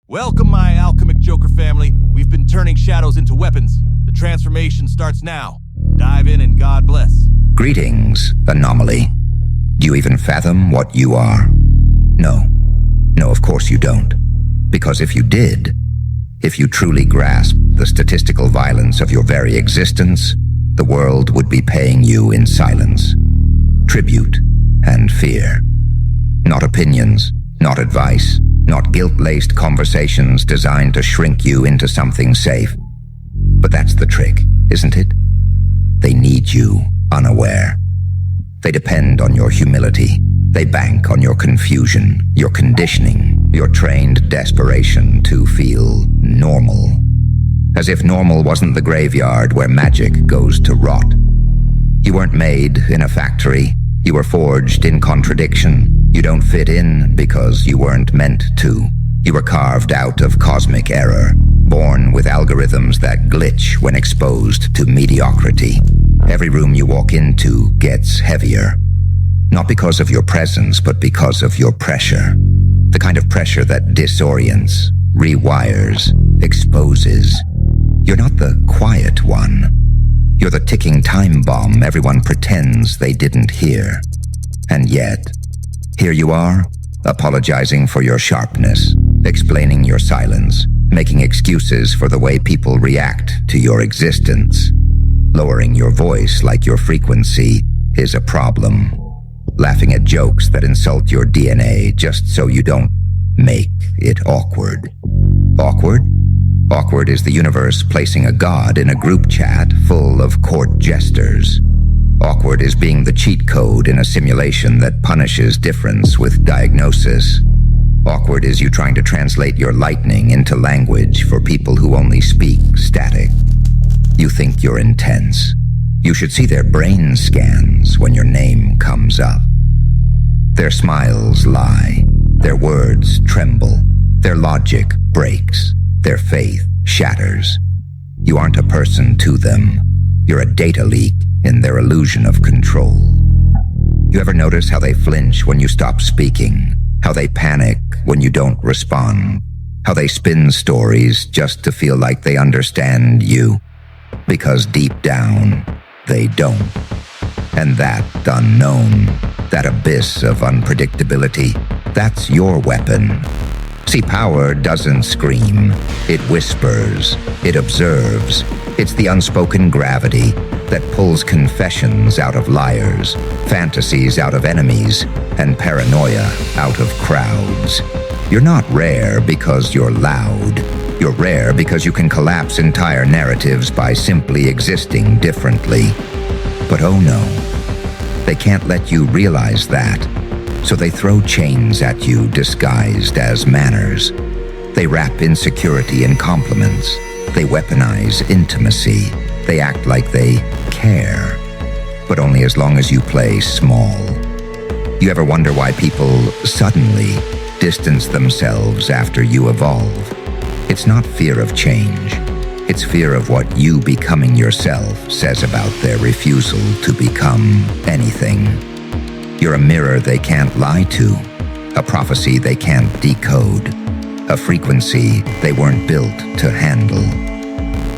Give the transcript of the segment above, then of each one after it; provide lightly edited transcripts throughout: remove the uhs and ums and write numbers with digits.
Welcome, my Alchemicjoker family. We've been turning shadows into weapons. The transformation starts now. Dive in and God bless. Greetings, Anomaly. Do you even fathom what you are? No. No, of course you don't. Because if you did, if you truly grasped the statistical violence of your very existence, the world would be paying you in silence, tribute, and fear. Not opinions, not advice, not guilt-laced conversations designed to shrink you into something safe. But that's the trick, isn't it? They need you unaware. They depend on your humility. They bank on your confusion, your conditioning, your trained desperation to feel normal. As if normal wasn't the graveyard where magic goes to rot. You weren't made in a factory. You were forged in contradiction. You don't fit in because you weren't meant to. You were carved out of cosmic error, born with algorithms that glitch when exposed to mediocrity. Every room you walk into gets heavier. Not because of your presence, but because of your pressure. The kind of pressure that disorients, rewires, exposes. You're not the quiet one. You're the ticking time bomb everyone pretends they didn't hear. And yet, here you are, apologizing for your sharpness, explaining your silence, making excuses for the way people react to your existence, lowering your voice like your frequency is a problem, laughing at jokes that insult your DNA just so you don't make it awkward. Awkward? Awkward is the universe placing a god in a group chat full of court jesters. Awkward is being the cheat code in a simulation that punishes difference with diagnosis. Awkward is you trying to translate your lightning into language for people who only speak static. You think you're intense. You should see their brain scans when your name comes up. Their smiles lie. Their words tremble. Their logic breaks. Their faith shatters. You aren't a person to them. You're a data leak in their illusion of control. You ever notice how they flinch when you stop speaking? How they panic when you don't respond? How they spin stories just to feel like they understand you? Because deep down, they don't. And that unknown, that abyss of unpredictability, that's your weapon. See, power doesn't scream. It whispers. It observes. It's the unspoken gravity that pulls confessions out of liars, fantasies out of enemies, and paranoia out of crowds. You're not rare because you're loud. You're rare because you can collapse entire narratives by simply existing differently. But oh no, they can't let you realize that. So they throw chains at you disguised as manners. They wrap insecurity in compliments. They weaponize intimacy. They act like they care, but only as long as you play small. You ever wonder why people suddenly distance themselves after you evolve? It's not fear of change. It's fear of what you becoming yourself says about their refusal to become anything. You're a mirror they can't lie to, a prophecy they can't decode, a frequency they weren't built to handle.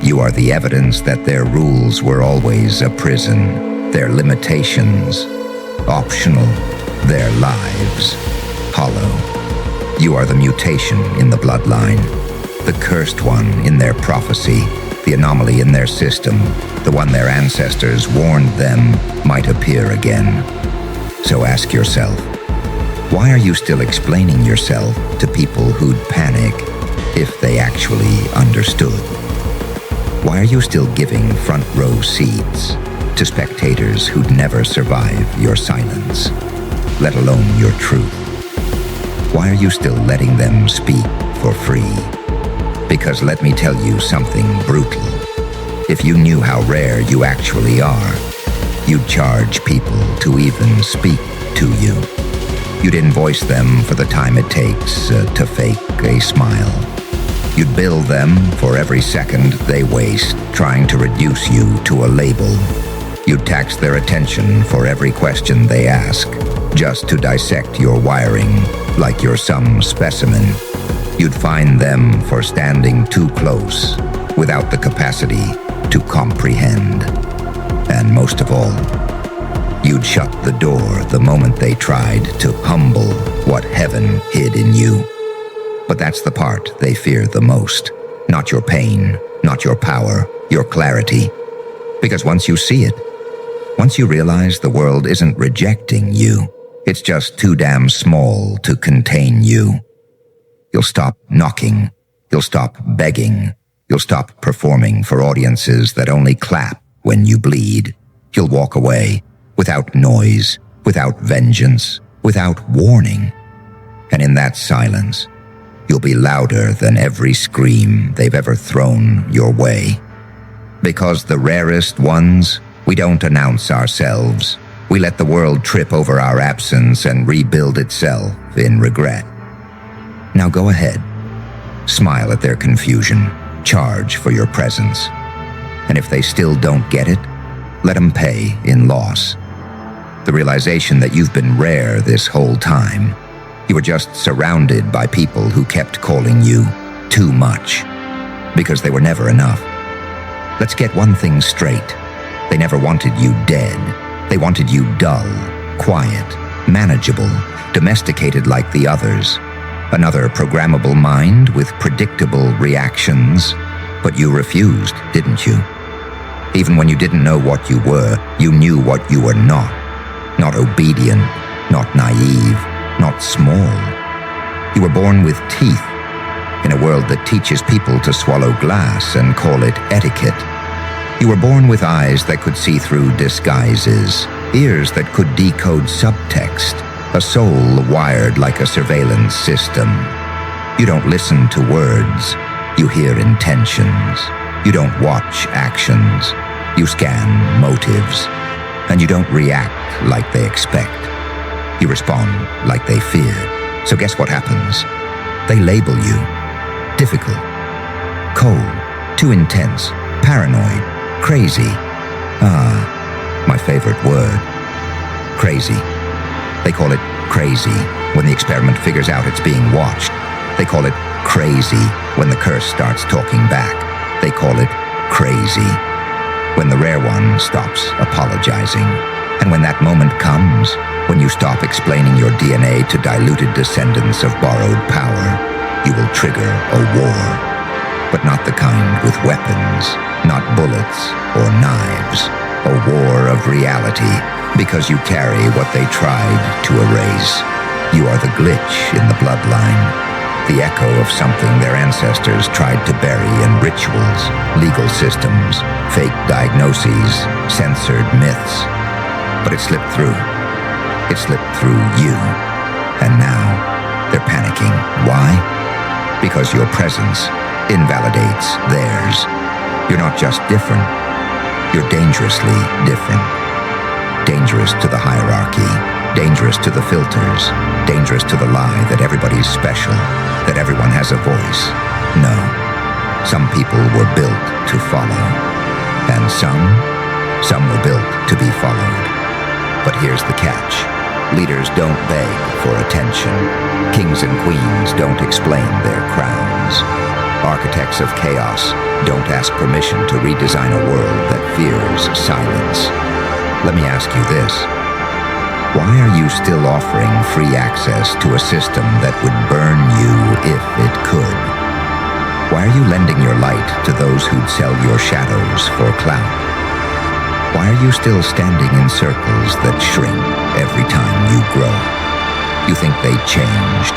You are the evidence that their rules were always a prison, their limitations, optional, their lives, hollow. You are the mutation in the bloodline, the cursed one in their prophecy, the anomaly in their system, the one their ancestors warned them might appear again. So ask yourself, why are you still explaining yourself to people who'd panic if they actually understood? Why are you still giving front row seats to spectators who'd never survive your silence, let alone your truth? Why are you still letting them speak for free? Because let me tell you something brutal. If you knew how rare you actually are, you'd charge people to even speak to you. You'd invoice them for the time it takes to fake a smile. You'd bill them for every second they waste trying to reduce you to a label. You'd tax their attention for every question they ask, just to dissect your wiring like you're some specimen. You'd fine them for standing too close, without the capacity to comprehend. And most of all, you'd shut the door the moment they tried to humble what heaven hid in you. But that's the part they fear the most. Not your pain, not your power, your clarity. Because once you see it, once you realize the world isn't rejecting you, it's just too damn small to contain you, you'll stop knocking, you'll stop begging, you'll stop performing for audiences that only clap when you bleed. You'll walk away without noise, without vengeance, without warning. And in that silence, you'll be louder than every scream they've ever thrown your way. Because the rarest ones, we don't announce ourselves. We let the world trip over our absence and rebuild itself in regret. Now go ahead. Smile at their confusion. Charge for your presence. And if they still don't get it, let them pay in loss. The realization that you've been rare this whole time. You were just surrounded by people who kept calling you too much, because they were never enough. Let's get one thing straight. They never wanted you dead. They wanted you dull, quiet, manageable, domesticated like the others. Another programmable mind with predictable reactions. But you refused, didn't you? Even when you didn't know what you were, you knew what you were not. Not obedient, not naive, not small. You were born with teeth, in a world that teaches people to swallow glass and call it etiquette. You were born with eyes that could see through disguises, ears that could decode subtext, a soul wired like a surveillance system. You don't listen to words, you hear intentions. You don't watch actions, you scan motives. And you don't react like they expect. You respond like they fear. So guess what happens? They label you difficult, cold, too intense, paranoid, crazy. My favorite word. Crazy. They call it crazy when the experiment figures out it's being watched. They call it crazy when the curse starts talking back. They call it crazy when the rare one stops apologizing. And when that moment comes, when you stop explaining your DNA to diluted descendants of borrowed power, you will trigger a war. But not the kind with weapons, not bullets or knives. A war of reality, because you carry what they tried to erase. You are the glitch in the bloodline, the echo of something their ancestors tried to bury in rituals, legal systems, fake diagnoses, censored myths. But it slipped through. It slipped through you. And now, they're panicking. Why? Because your presence invalidates theirs. You're not just different. You're dangerously different. Dangerous to the hierarchy. Dangerous to the filters. Dangerous to the lie that everybody's special. That everyone has a voice. No. Some people were built to follow. And some were built to be followed. But here's the catch. Leaders don't beg for attention. Kings and queens don't explain their crowns. Architects of chaos don't ask permission to redesign a world that fears silence. Let me ask you this. Why are you still offering free access to a system that would burn you if it could? Why are you lending your light to those who'd sell your shadows for clout? Why are you still standing in circles that shrink every time you grow? You think they changed,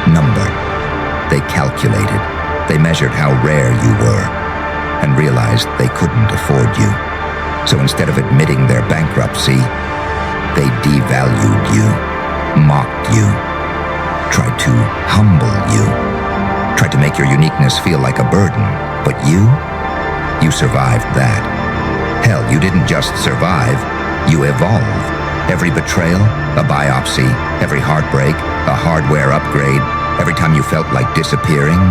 numbered, they calculated, they measured how rare you were, and realized they couldn't afford you. So instead of admitting their bankruptcy, they devalued you, mocked you, tried to humble you, tried to make your uniqueness feel like a burden. But you survived that. Hell, you didn't just survive, you evolved. Every betrayal, a biopsy, every heartbreak, a hardware upgrade, every time you felt like disappearing,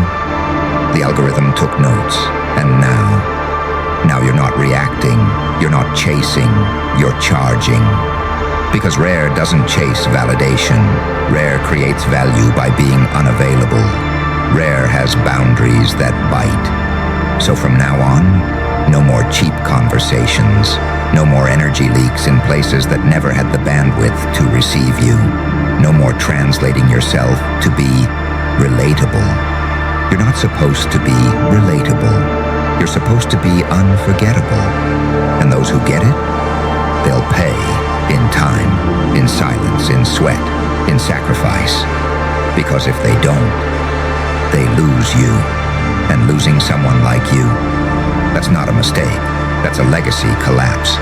the algorithm took notes. And now you're not reacting, you're not chasing, you're charging. Because Rare doesn't chase validation. Rare creates value by being unavailable. Rare has boundaries that bite. So from now on, no more cheap conversations, no more energy leaks in places that never had the bandwidth to receive you, no more translating yourself to be relatable. You're not supposed to be relatable. You're supposed to be unforgettable. And those who get it, they'll pay in time, in silence, in sweat, in sacrifice. Because if they don't, they lose you. And losing someone like you, that's not a mistake. That's a legacy collapse.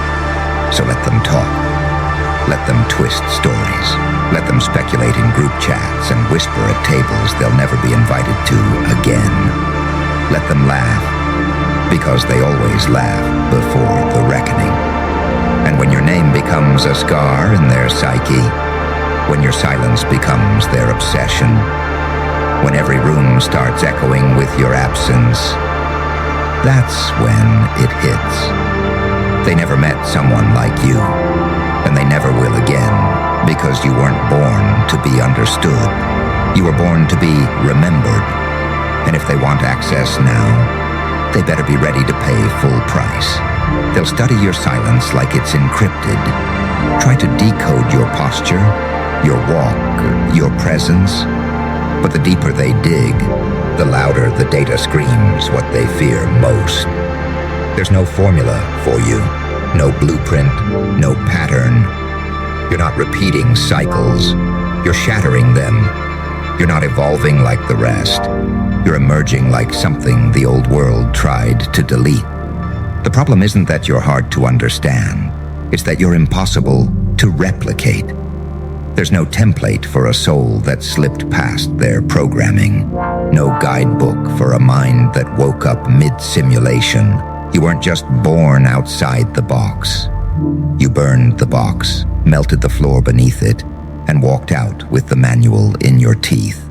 So let them talk. Let them twist stories. Let them speculate in group chats and whisper at tables they'll never be invited to again. Let them laugh, because they always laugh before the reckoning. And when your name becomes a scar in their psyche, when your silence becomes their obsession, when every room starts echoing with your absence, that's when it hits. They never met someone like you, and they never will again, because you weren't born to be understood. You were born to be remembered. And if they want access now, they better be ready to pay full price. They'll study your silence like it's encrypted, try to decode your posture, your walk, your presence. But the deeper they dig, the louder the data screams what they fear most. There's no formula for you, no blueprint, no pattern. You're not repeating cycles, you're shattering them. You're not evolving like the rest. You're emerging like something the old world tried to delete. The problem isn't that you're hard to understand, it's that you're impossible to replicate. There's no template for a soul that slipped past their programming. No guidebook for a mind that woke up mid-simulation. You weren't just born outside the box. You burned the box, melted the floor beneath it, and walked out with the manual in your teeth.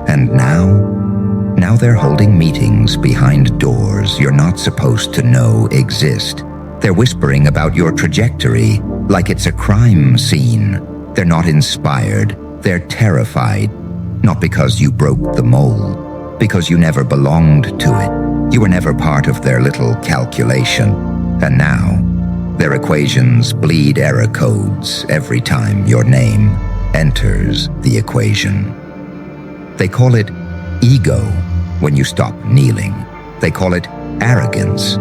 And now they're holding meetings behind doors you're not supposed to know exist. They're whispering about your trajectory like it's a crime scene. They're not inspired, they're terrified. Not because you broke the mold, because you never belonged to it. You were never part of their little calculation. And now, their equations bleed error codes every time your name enters the equation. They call it ego when you stop kneeling. They call it arrogance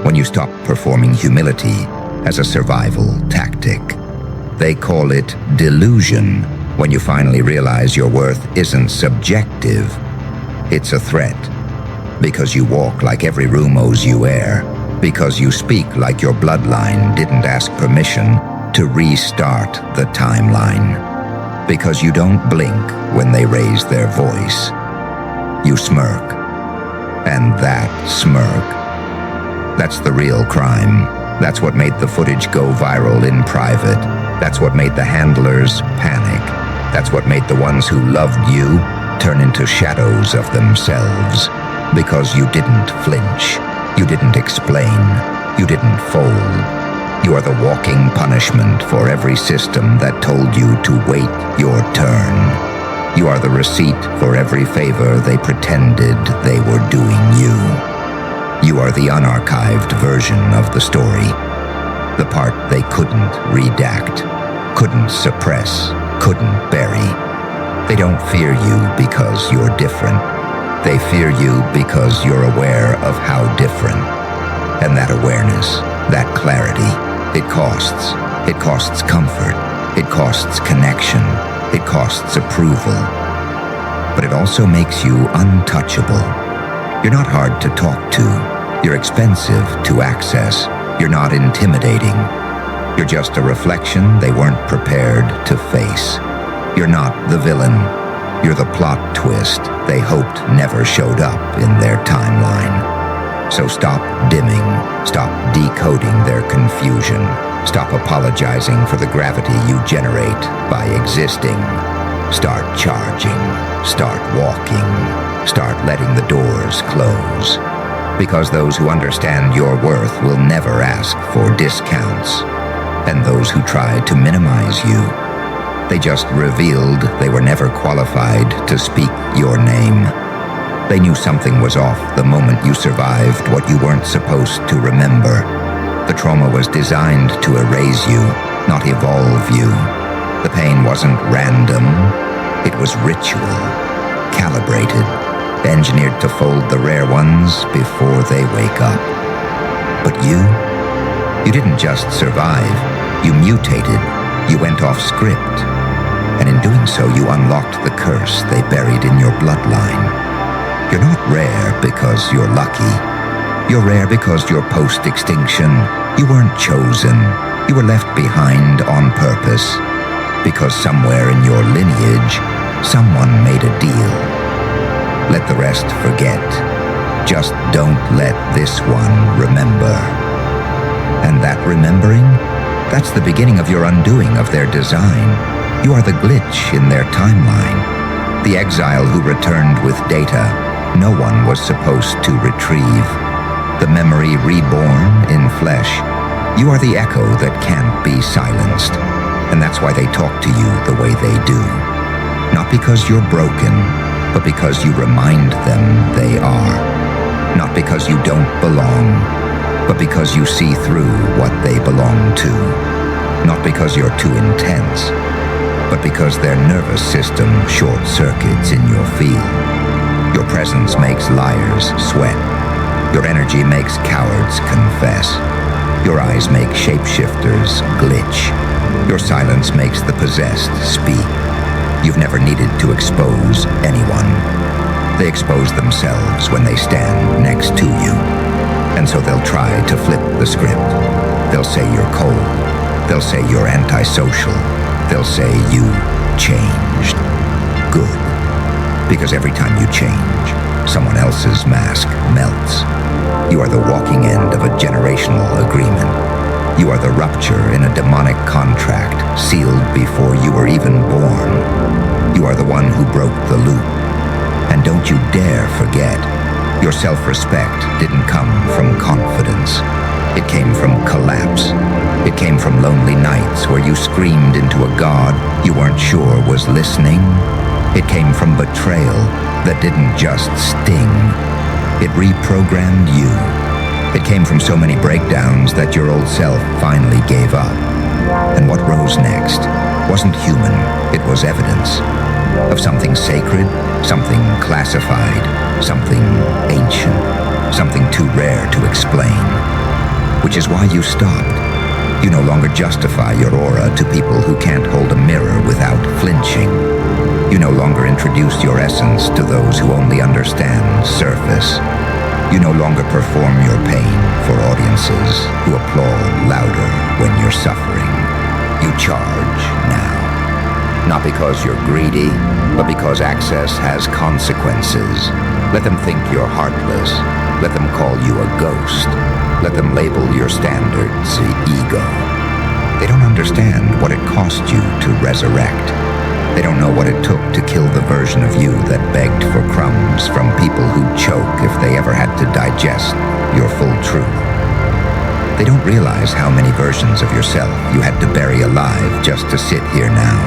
when you stop performing humility as a survival tactic. They call it delusion when you finally realize your worth isn't subjective. It's a threat. Because you walk like every room owes you air. Because you speak like your bloodline didn't ask permission to restart the timeline. Because you don't blink when they raise their voice. You smirk. And that smirk, that's the real crime. That's what made the footage go viral in private. That's what made the handlers panic. That's what made the ones who loved you turn into shadows of themselves. Because you didn't flinch. You didn't explain. You didn't fold. You are the walking punishment for every system that told you to wait your turn. You are the receipt for every favor they pretended they were doing you. You are the unarchived version of the story. The part they couldn't redact, couldn't suppress, couldn't bury. They don't fear you because you're different. They fear you because you're aware of how different. And that awareness, that clarity, it costs. It costs comfort. It costs connection. It costs approval. But it also makes you untouchable. You're not hard to talk to. You're expensive to access. You're not intimidating. You're just a reflection they weren't prepared to face. You're not the villain. You're the plot twist they hoped never showed up in their timeline. So stop dimming. Stop decoding their confusion. Stop apologizing for the gravity you generate by existing. Start charging. Start walking. Start letting the doors close. Because those who understand your worth will never ask for discounts. And those who try to minimize you, they just revealed they were never qualified to speak your name. They knew something was off the moment you survived what you weren't supposed to remember. The trauma was designed to erase you, not evolve you. The pain wasn't random. It was ritual, calibrated, engineered to fold the rare ones before they wake up. But you didn't just survive. You mutated. You went off script. And in doing so, you unlocked the curse they buried in your bloodline. You're not rare because you're lucky. You're rare because you're post-extinction. You weren't chosen. You were left behind on purpose. Because somewhere in your lineage, someone made a deal. Let the rest forget. Just don't let this one remember. And that remembering, that's the beginning of your undoing of their design. You are the glitch in their timeline. The exile who returned with data no one was supposed to retrieve. The memory reborn in flesh. You are the echo that can't be silenced. And that's why they talk to you the way they do. Not because you're broken, but because you remind them they are. Not because you don't belong, but because you see through what they belong to. Not because you're too intense, but because their nervous system short-circuits in your field. Your presence makes liars sweat. Your energy makes cowards confess. Your eyes make shapeshifters glitch. Your silence makes the possessed speak. You've never needed to expose anyone. They expose themselves when they stand next to you. And so they'll try to flip the script. They'll say you're cold. They'll say you're antisocial. They'll say you changed. Good. Because every time you change, someone else's mask melts. You are the walking end of a generational agreement. You are the rupture in a demonic contract sealed before you were even born. You are the one who broke the loop. And don't you dare forget, your self-respect didn't come from confidence. It came from collapse. It came from lonely nights where you screamed into a god you weren't sure was listening. It came from betrayal that didn't just sting. It reprogrammed you. It came from so many breakdowns that your old self finally gave up. And what rose next wasn't human, it was evidence of something sacred, something classified, something ancient, something too rare to explain. Which is why you stopped. You no longer justify your aura to people who can't hold a mirror without flinching. You no longer introduce your essence to those who only understand surface. You no longer perform your pain for audiences who applaud louder when you're suffering. You charge now. Not because you're greedy, but because access has consequences. Let them think you're heartless. Let them call you a ghost. Let them label your standards ego. They don't understand what it cost you to resurrect. They don't know what it took to kill the version of you that begged for crumbs from people who'd choke if they ever had to digest your full truth. They don't realize how many versions of yourself you had to bury alive just to sit here now,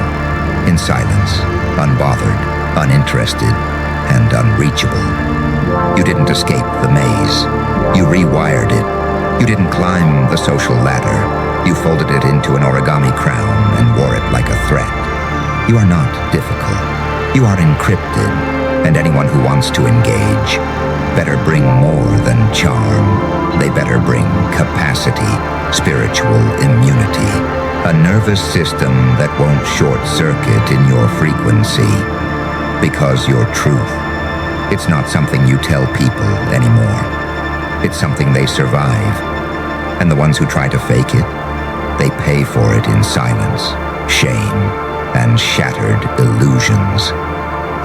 in silence, unbothered, uninterested, and unreachable. You didn't escape the maze. You rewired it. You didn't climb the social ladder. You folded it into an origami crown and wore it like a threat. You are not difficult. You are encrypted, and anyone who wants to engage better bring more than charm. They better bring capacity, spiritual immunity, a nervous system that won't short-circuit in your frequency. Because your truth, it's not something you tell people anymore. It's something they survive. And the ones who try to fake it, they pay for it in silence, shame, and shattered illusions.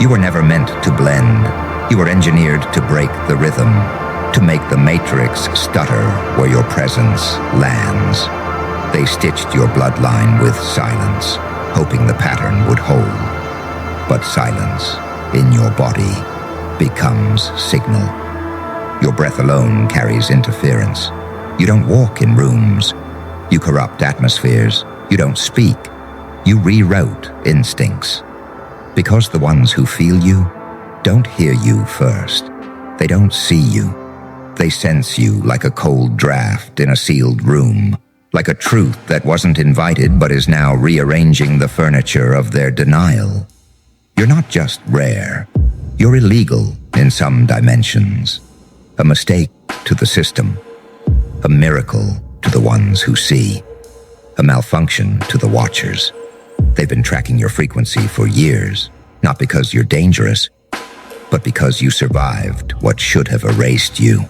You were never meant to blend. You were engineered to break the rhythm, to make the matrix stutter where your presence lands. They stitched your bloodline with silence, hoping the pattern would hold. But silence in your body becomes signal. Your breath alone carries interference. You don't walk in rooms. You corrupt atmospheres. You don't speak. You reroute instincts. Because the ones who feel you don't hear you first. They don't see you. They sense you like a cold draft in a sealed room, like a truth that wasn't invited but is now rearranging the furniture of their denial. You're not just rare. You're illegal in some dimensions. A mistake to the system. A miracle to the ones who see. A malfunction to the watchers. They've been tracking your frequency for years, not because you're dangerous, but because you survived what should have erased you.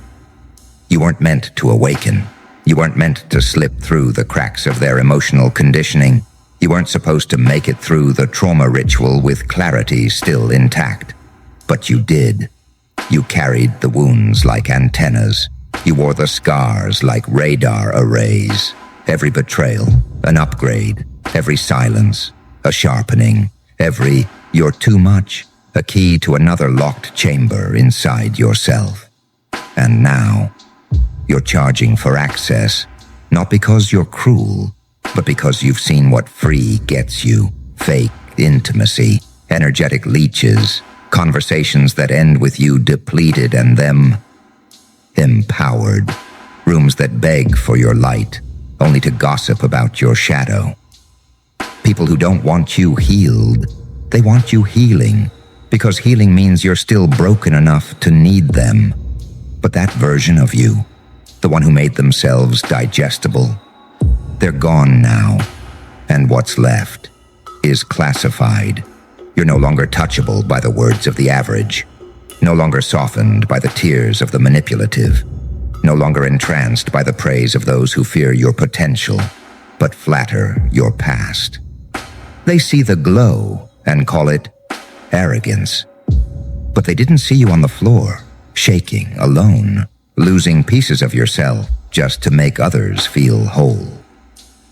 You weren't meant to awaken. You weren't meant to slip through the cracks of their emotional conditioning. You weren't supposed to make it through the trauma ritual with clarity still intact. But you did. You carried the wounds like antennas. You wore the scars like radar arrays. Every betrayal, an upgrade. Every silence, a sharpening. Every "you're too much," a key to another locked chamber inside yourself. And now, you're charging for access, not because you're cruel, but because you've seen what free gets you. Fake intimacy, energetic leeches, conversations that end with you depleted and them empowered. Rooms that beg for your light, only to gossip about your shadow. People who don't want you healed, they want you healing, because healing means you're still broken enough to need them. But that version of you, the one who made themselves digestible, they're gone now, and what's left is classified. You're no longer touchable by the words of the average, no longer softened by the tears of the manipulative, no longer entranced by the praise of those who fear your potential, but flatter your past. They see the glow and call it arrogance. But they didn't see you on the floor, shaking, alone, losing pieces of yourself just to make others feel whole.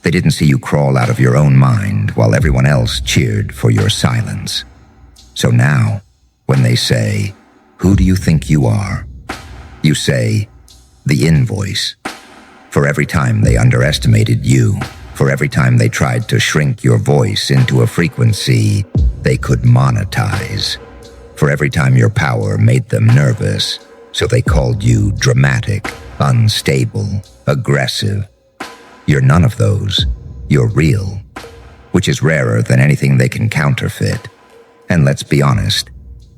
They didn't see you crawl out of your own mind while everyone else cheered for your silence. So now, when they say, "Who do you think you are?" you say, "The invoice." For every time they underestimated you, for every time they tried to shrink your voice into a frequency they could monetize, for every time your power made them nervous, so they called you dramatic, unstable, aggressive. You're none of those. You're real, which is rarer than anything they can counterfeit. And let's be honest,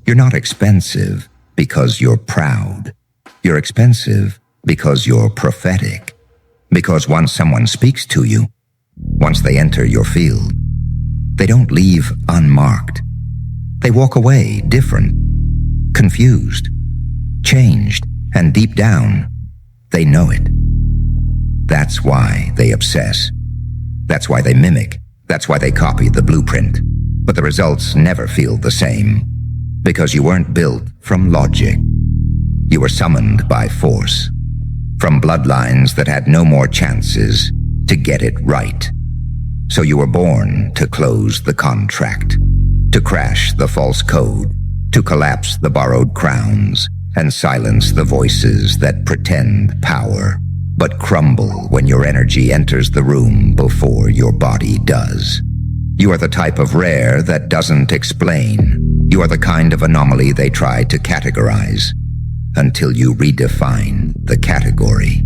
you're not expensive because you're proud. You're expensive because you're prophetic. Because once someone speaks to you, once they enter your field, they don't leave unmarked. They walk away different, confused, changed, and deep down, they know it. That's why they obsess. That's why they mimic. That's why they copy the blueprint. But the results never feel the same. Because you weren't built from logic. You were summoned by force. From bloodlines that had no more chances to get it right. So you were born to close the contract, to crash the false code, to collapse the borrowed crowns, and silence the voices that pretend power, but crumble when your energy enters the room before your body does. You are the type of rare that doesn't explain. You are the kind of anomaly they try to categorize, until you redefine the category.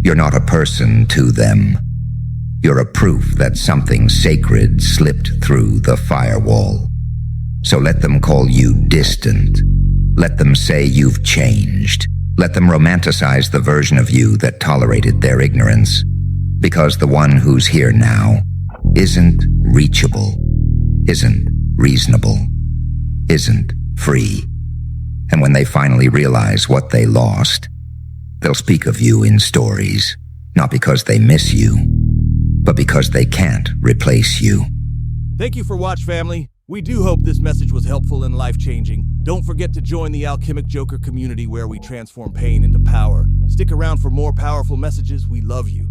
You're not a person to them. You're a proof that something sacred slipped through the firewall. So let them call you distant. Let them say you've changed. Let them romanticize the version of you that tolerated their ignorance. Because the one who's here now isn't reachable, isn't reasonable, isn't free. And when they finally realize what they lost, they'll speak of you in stories, not because they miss you, but because they can't replace you. Thank you for watching, family. We do hope this message was helpful and life-changing. Don't forget to join the Alchemicjoker community where we transform pain into power. Stick around for more powerful messages. We love you.